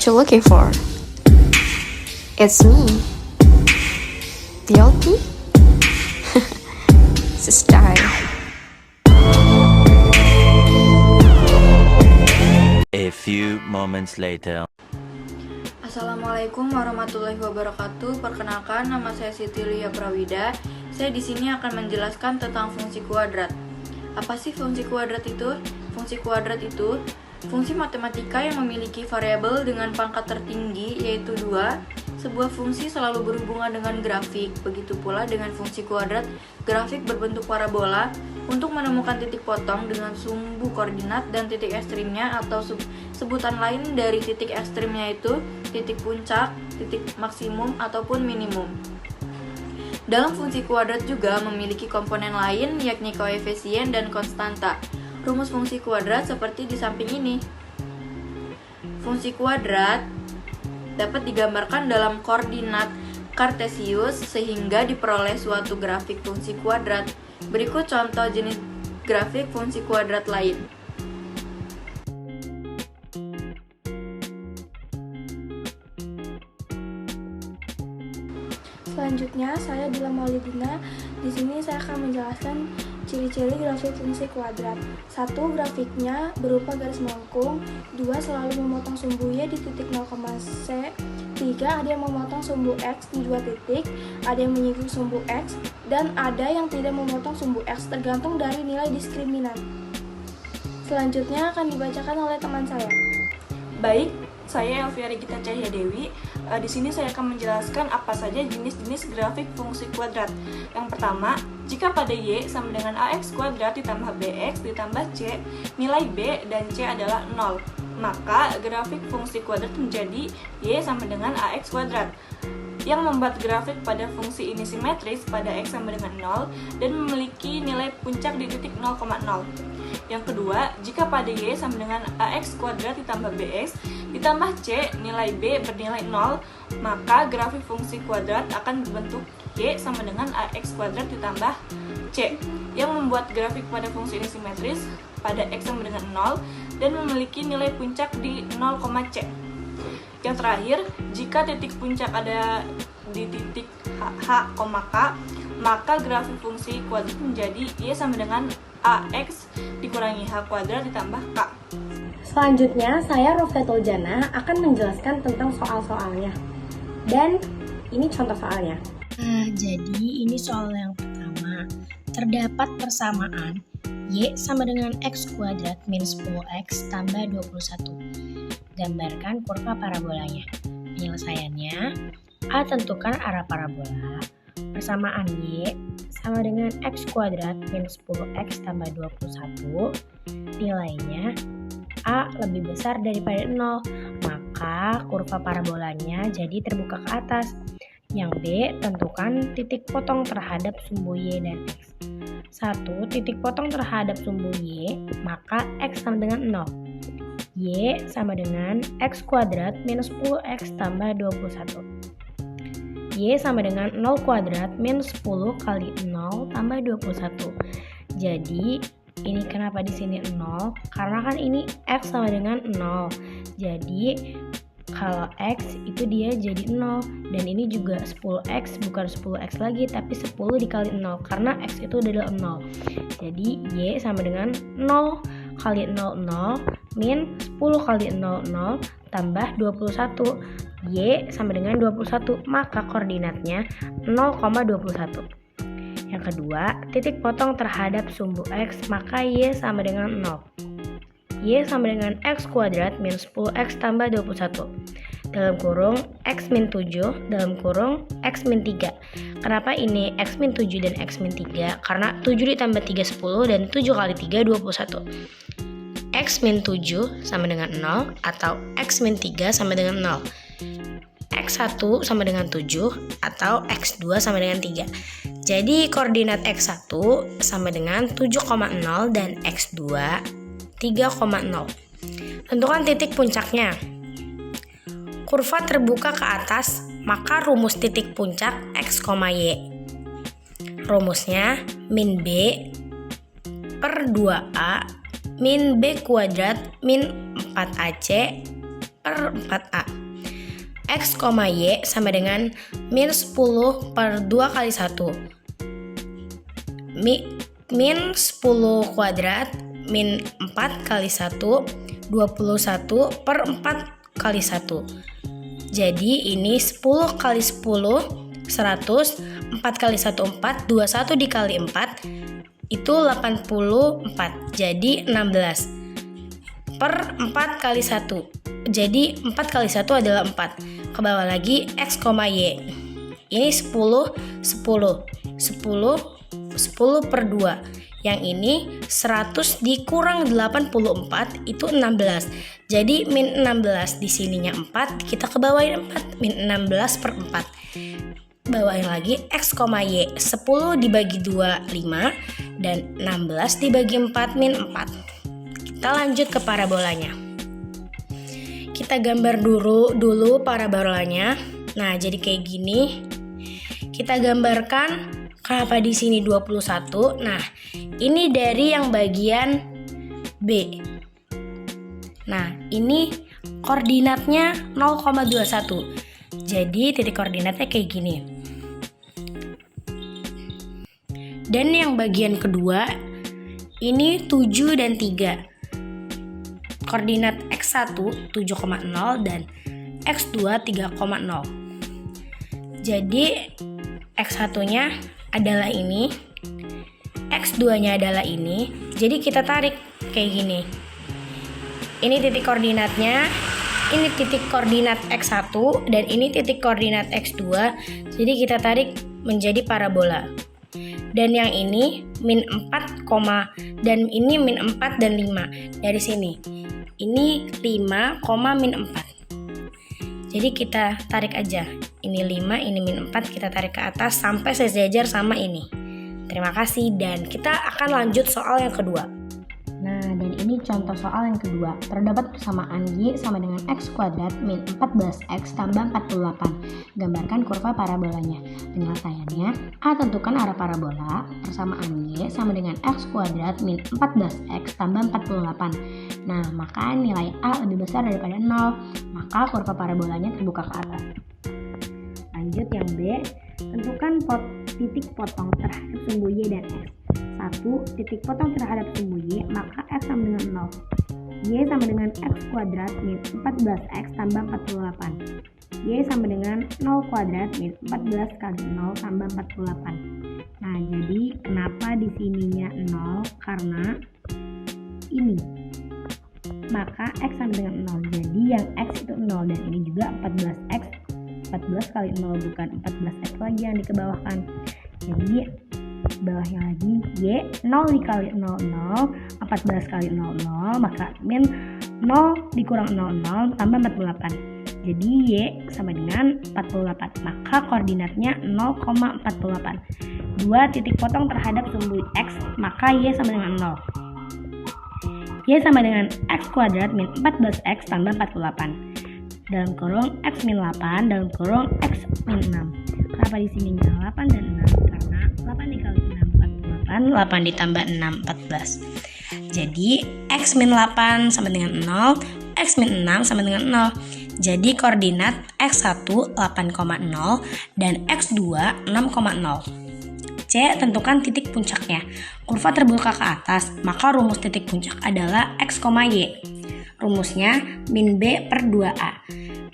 you looking for? It's me, the old me. It's a style. A few moments later. Assalamualaikum warahmatullahi wabarakatuh. Perkenalkan, nama saya Siti Lia Prawida. Saya di sini akan menjelaskan tentang fungsi kuadrat. Apa sih fungsi kuadrat itu? Fungsi kuadrat itu fungsi matematika yang memiliki variabel dengan pangkat tertinggi yaitu 2. Sebuah fungsi selalu berhubungan dengan grafik. Begitu pula dengan fungsi kuadrat, grafik berbentuk parabola. Untuk menemukan titik potong dengan sumbu koordinat dan titik ekstrimnya atau sebutan lain dari titik ekstrimnya itu titik puncak, titik maksimum, ataupun minimum. Dalam fungsi kuadrat juga memiliki komponen lain yakni koefisien dan konstanta. Rumus fungsi kuadrat seperti di samping ini. Fungsi kuadrat dapat digambarkan dalam koordinat kartesius sehingga diperoleh suatu grafik fungsi kuadrat. Berikut contoh jenis grafik fungsi kuadrat lain. Selanjutnya, saya Dila Maulidina. Di sini saya akan menjelaskan ciri-ciri grafik fungsi kuadrat. 1. Grafiknya berupa garis melengkung. 2. Selalu memotong sumbu Y di titik 0,C. 3. Ada yang memotong sumbu X di 2 titik. Ada yang menyinggung sumbu X. Dan ada yang tidak memotong sumbu X, tergantung dari nilai diskriminan. Selanjutnya akan dibacakan oleh teman saya. Baik, saya Elvia Regita Cahya Dewi. Di sini saya akan menjelaskan apa saja jenis-jenis grafik fungsi kuadrat. Yang pertama, jika pada Y sama dengan AX kuadrat ditambah BX ditambah C, nilai B dan C adalah 0. Maka grafik fungsi kuadrat menjadi Y sama dengan AX kuadrat. Yang membuat grafik pada fungsi ini simetris pada X sama dengan 0 dan memiliki nilai puncak di titik 0,0. Yang kedua, jika pada Y sama dengan AX kuadrat ditambah BX ditambah C, nilai B bernilai 0, maka grafik fungsi kuadrat akan berbentuk Y sama dengan AX kuadrat ditambah C. Yang membuat grafik pada fungsi ini simetris pada X sama dengan 0 dan memiliki nilai puncak di 0,C. Yang terakhir, jika titik puncak ada di titik H, K, maka grafik fungsi kuadrat menjadi Y sama dengan AX dikurangi H kuadrat ditambah K. Selanjutnya, saya Rofetul Jana akan menjelaskan tentang soal-soalnya. Dan ini contoh soalnya. Jadi ini soal yang pertama. Terdapat persamaan Y sama dengan X kuadrat min 10X tambah 21. Gambarkan kurva parabolanya. Penyelesaiannya, A tentukan arah parabola. Persamaan Y sama dengan X kuadrat min 10X tambah 21. Nilainya A lebih besar daripada 0, maka kurva parabolanya jadi terbuka ke atas. Yang B, tentukan titik potong terhadap sumbu Y dan X. 1. Titik potong terhadap sumbu Y, maka X sama dengan 0. Y sama dengan X kuadrat minus 10X tambah 21. Y sama dengan 0 kuadrat minus 10 kali 0 tambah 21. Jadi ini kenapa di sini 0? Karena kan ini X sama dengan 0. Jadi kalau X itu dia jadi 0. Dan ini juga 10X, bukan 10X lagi, tapi 10 dikali 0. Karena X itu adalah 0. Jadi Y sama dengan 0 kali 00 min 10 kali 00 tambah 21. Y sama dengan 21, maka koordinatnya 0,21. Yang kedua, titik potong terhadap sumbu X, maka Y sama dengan 0. Y sama dengan X kuadrat min 10X tambah 21. Dalam kurung X min 7, dalam kurung X min 3. Kenapa ini X min 7 dan X min 3? Karena 7 ditambah 3 10 dan 7 kali 3 21. X min 7 sama dengan 0 atau X min 3 sama dengan 0. X1 sama dengan 7 atau X2 sama dengan 3. Jadi koordinat X1 sama dengan 7,0 dan X2 3,0. Tentukan titik puncaknya. Kurva terbuka ke atas, maka rumus titik puncak X, Y. Rumusnya min B per 2A min B kuadrat min 4AC per 4A. X, Y sama dengan min 10 per 2 kali 1. Min 10 kuadrat min 4 kali 1, 21 per 4 kali 1. Jadi ini 10 kali 10, 100, 4 kali 1, 4, 21 dikali 4, itu 84. Jadi 16. Per 4 kali 1. Jadi 4 kali 1 adalah 4. Ke bawah lagi X, Y. Ini 10, 10. 10 per 2. Yang ini 100 dikurang 84 itu 16. Jadi min 16 di sininya 4, kita ke bawahin 4. Min 16 per 4. Bawahin lagi X, Y. 10 dibagi 2, 5. Dan 16 dibagi 4, min 4. Kita lanjut ke parabolanya. Kita gambar dulu parabolanya. Nah, jadi kayak gini. Kita gambarkan kenapa di sini 21. Nah, ini dari yang bagian B. Nah, ini koordinatnya 0,21. Jadi titik koordinatnya kayak gini. Dan yang bagian kedua ini 7 dan 3. Koordinat X1 7,0 dan X2 3,0. Jadi X1-nya adalah ini, X2-nya adalah ini. Jadi kita tarik kayak gini. Ini titik koordinatnya, ini titik koordinat X1 dan ini titik koordinat X2. Jadi kita tarik menjadi parabola. Dan yang ini min 4, dan ini min 4 dan 5 dari sini. Ini 5, min 4. Jadi kita tarik aja. Ini 5, ini min 4, kita tarik ke atas sampai sejajar sama ini. Terima kasih dan kita akan lanjut soal yang kedua. Nah, dan ini contoh soal yang kedua. Terdapat persamaan Y sama dengan X kuadrat min 14X tambah 48. Gambarkan kurva parabolanya. Penyelesaiannya, A. Tentukan arah parabola. Persamaan Y sama dengan X kuadrat min 14X tambah 48. Nah, maka nilai A lebih besar daripada 0. Maka kurva parabolanya terbuka ke atas. Lanjut yang B. Tentukan titik potong terhadap sumbu Y dan X. 1. Titik potong terhadap sumbu Y, maka X sama dengan 0. Y sama dengan X kuadrat min 14X tambah 48. Y sama dengan 0 kuadrat min 14 kali 0 tambah 48. Nah, jadi kenapa di sininya 0? Karena ini. Maka X sama dengan 0. Jadi yang X itu 0 dan ini juga 14X. 14 kali 0 bukan 14X lagi yang dikebawahkan. Jadi bawahnya lagi Y 0 dikali 0 0, 14 kali 0 0, maka min 0 dikurang 0 0 tambah 48. Jadi Y sama dengan 48, maka koordinatnya 0,48. 2 titik potong terhadap sumbu X, maka Y sama dengan 0. Y sama dengan X kuadrat min 14X tambah 48. Dalam kurung X min 8, dalam kurung X min 6. Kenapa di sini 8 dan 6? Karena 8 dikali 6 48, 8 ditambah 6 14. Jadi X min 8 sama dengan 0, X min 6 sama dengan 0. Jadi koordinat X1 8,0 dan X2 6,0. C. Tentukan titik puncaknya. Kurva terbuka ke atas, maka rumus titik puncak adalah X, Y. Rumusnya min B per 2A.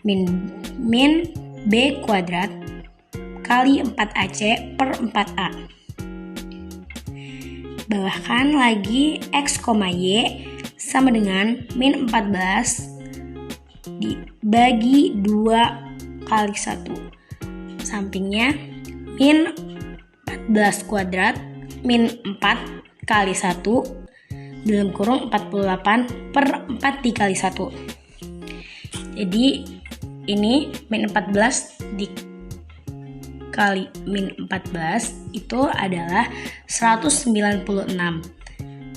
Min B kuadrat kali 4AC per 4A. Bawahkan lagi X, Y sama dengan min 14 dibagi 2 kali 1. Sampingnya min 14 kuadrat min 4 kali 1 dalam kurung 48 per 4 dikali 1. Jadi ini min 14 dikali min 14 itu adalah 196.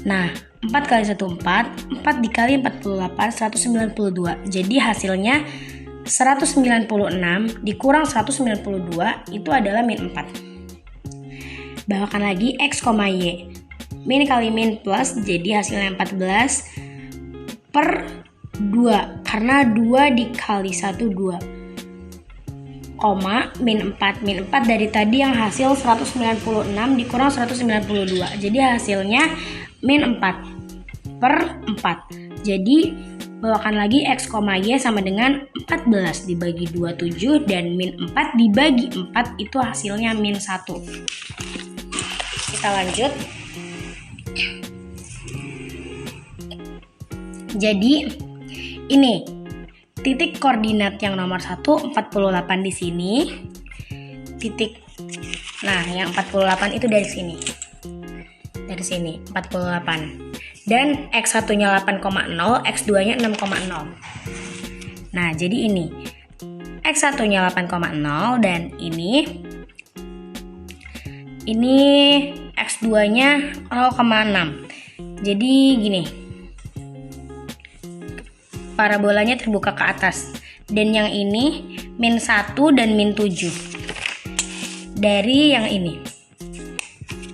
Nah, 4 kali 1 4, 4 dikali 48 192. Jadi hasilnya 196 dikurang 192 itu adalah min 4. Bawahkan lagi X, Y. Min kali min plus, jadi hasilnya 14 per 2. Karena 2 dikali 1, 2. koma, min 4. Min 4 dari tadi yang hasil 196 dikurang 192. Jadi hasilnya min 4 per 4. Jadi bawakan lagi X, Y sama dengan 14 dibagi 27 dan min 4 dibagi 4 itu hasilnya min 1. Kita lanjut. Jadi ini titik koordinat yang nomor 1 48 di sini. Nah, yang 48 itu dari sini. Dari sini 48. Dan X1-nya 8,0, X2-nya 6,0. Nah, jadi ini X1-nya 8,0 dan ini X2-nya 0,6. Jadi gini. Parabolanya terbuka ke atas. Dan yang ini min 1 dan min 7. Dari yang ini.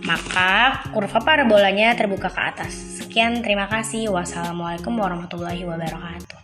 Maka kurva parabolanya terbuka ke atas. Sekian, terima kasih. Wassalamualaikum warahmatullahi wabarakatuh.